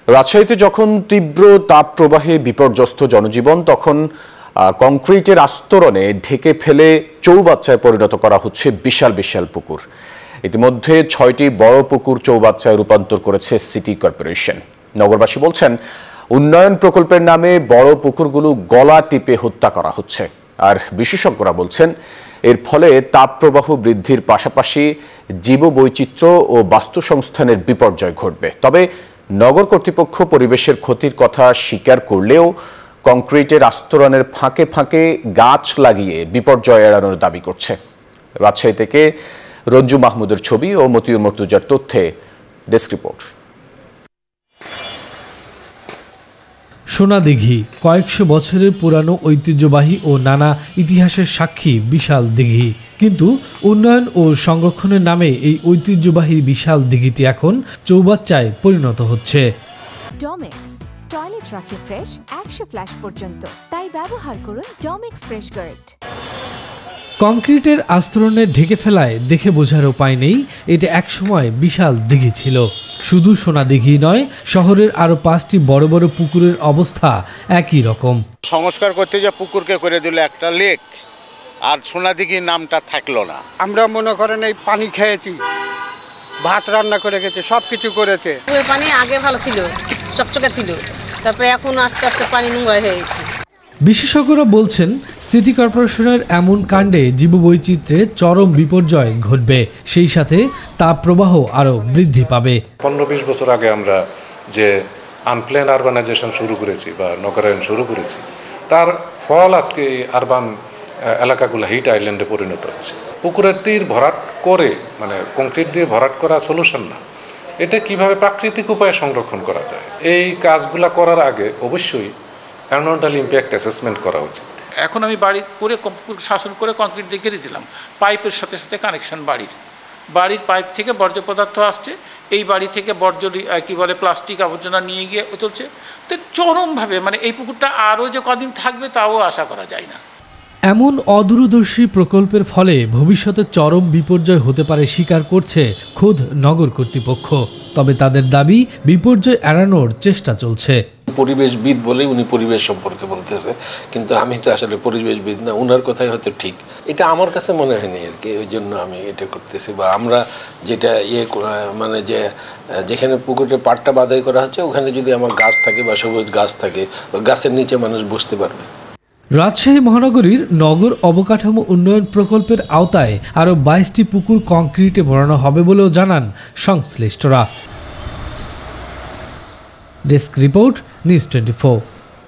রাজশাহীতে যখন তীব্র তাপপ্রবাহে বিপর্যস্ত জনজীবন, তখন কংক্রিটের আস্তরণে ঢেকে ফেলে চৌবাচ্চায় পরিণত করা হচ্ছে বিশাল বিশাল পুকুর। ইতিমধ্যে 6টি বড় পুকুর চৌবাচ্চায় রূপান্তর করেছে সিটি কর্পোরেশন। নগরবাসী বলছেন, উন্নয়ন প্রকল্পের নামে বড় পুকুরগুলো গলা টিপে হত্যা করা হচ্ছে। আর বিশেষজ্ঞরা বলছেন, এর ফলে তাপপ্রবাহ বৃদ্ধির পাশাপাশি জীববৈচিত্র্য ও বাস্তুসংস্থানের বিপর্যয় ঘটবে। তবে নগর কর্তৃপক্ষ পরিবেশের ক্ষতির কথা স্বীকার করলেও কংক্রিটের আস্তরণের ফাঁকে ফাঁকে গাছ লাগিয়ে বিপর্যয় এড়ানোর দাবি করছে। রাজশাহী থেকে রঞ্জু মাহমুদের ছবি ও মতিউর মর্তুজার তথ্যে ডেস্ক রিপোর্ট। সোনাদিঘি কয়েকশো বছরের পুরানো ঐতিহ্যবাহী ও নানা ইতিহাসের সাক্ষী বিশাল দিঘি, কিন্তু উন্নয়ন ও সংরক্ষণের নামে এই ঐতিহ্যবাহী বিশাল দিঘিটি এখন চৌবাচ্চায় পরিণত হচ্ছে। ডমেক্স টয়লেট রাখে ফ্রেশ 100 ফ্ল্যাশ পর্যন্ত, তাই ব্যবহার করুন ডমেক্স ফ্রেশ গার্ড। কংক্রিটের আস্তরণে ঢেকে ফেলায় দেখে বোঝার উপায় নেই এটা একসময় বিশাল দিঘি ছিল। শুধু সোনাদিঘি নয়, শহরের আরো 5টি বড় বড় পুকুরের অবস্থা একই রকম। সংস্কার করতে যে পুকুরকে করে দিল একটা লেক, আর সোনাদিঘির নামটা থাকলো না। আমরা মনে করেন এই পানি খেয়েছি, ভাত রান্না করে গেছে, সব কিছু করেছে। ওই পানি আগে ভালো ছিল, চকচকে ছিল, তারপরে এখন আস্তে আস্তে পানি নোংরা হয়ে গেছে। বিশেষজ্ঞরা বলছেন, সিটি কর্পোরেশনের এমন কাণ্ডে জীববৈচিত্র্যে চরম বিপর্যয় ঘটবে, সেই সাথে তাপপ্রবাহ আরও বৃদ্ধি পাবে। 15-20 বছর আগে আমরা যে আনপ্ল্যান আরবানাইজেশন শুরু করেছি বা নগরায়ণ শুরু করেছি, তার ফল আজকে এই আরবান এলাকাগুলো হিট আইল্যান্ডে পরিণত হয়েছে। পুকুরের তীর ভরাট করে, মানে কংক্রিট দিয়ে ভরাট করা সলিউশন না, এটা কিভাবে প্রাকৃতিক উপায়ে সংরক্ষণ করা যায়, এই কাজগুলো করার আগে অবশ্যই এনভায়রনমেন্টাল ইম্প্যাক্ট অ্যাসেসমেন্ট করা উচিত। এখন আমি বাড়ি করে শাসন করে কংক্রিট দিয়ে ঘিরে দিলাম, পাইপের সাথে সাথে কানেকশন বাড়ির পাইপ থেকে বর্জ্য পদার্থ আসছে, এই বাড়ি থেকে বর্জ্য কী বলে প্লাস্টিক আবর্জনা নিয়ে গিয়ে চলছে। তো চরমভাবে মানে এই পুকুরটা আরও যে কদিন থাকবে তাও আশা করা যায় না। এমন অদূরদর্শী প্রকল্পের ফলে ভবিষ্যতে চরম বিপর্যয় হতে পারে স্বীকার করছে খোদ নগর কর্তৃপক্ষ। তবে তাদের দাবি, বিপর্যয় এড়ানোর চেষ্টা চলছে। পরিবেশবিদ বলে উনি পরিবেশ সম্পর্কে বলতেছে, কিন্তু আমি তো আসলে পরিবেশবিদ না, উনার কথাই হয়তো ঠিক। এটা আমার কাছে মনে হয়নি আর কি, ওই জন্য আমি এটা করতেছি। বা আমরা যেটা মানে যেখানে পুকুরের পাড়টা বাধাই করা হচ্ছে, ওখানে যদি আমার গাছ থাকে বা সবুজ গাছ থাকে, ওই গাছের নিচে মানুষ বসতে পারবে। রাজশাহী মহানগরীর নগর অবকাঠামো উন্নয়ন প্রকল্পের আওতায় আরও 22টি পুকুর কংক্রিটে ভরানো হবে বলেও জানান সংশ্লিষ্টরা। Desk report, news 24।